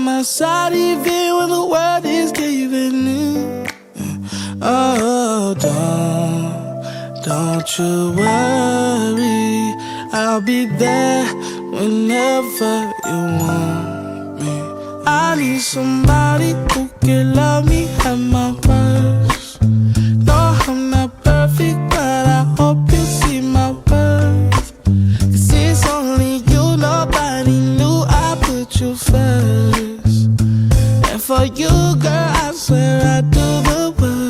my side even when the world is caving in. Oh, don't you worry, I'll be there whenever you want me. I need somebody who can love me at my worst. No, I'm not perfect, but I hope you see my worth. 'Cause it's only you, nobody knew I put you first. And for you, girl, I swear I do the worst.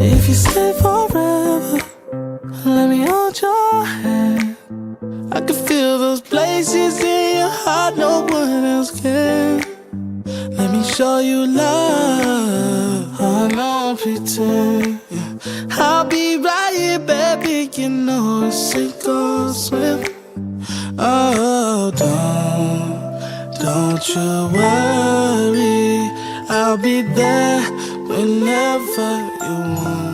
If you stay forever, let me hold your hand. I can feel those places in your heart no one else can. Let me show you love, I don't pretend. I'll be right here, baby, you know it's sink or swim. Oh, don't you worry, I'll be there whenever you want.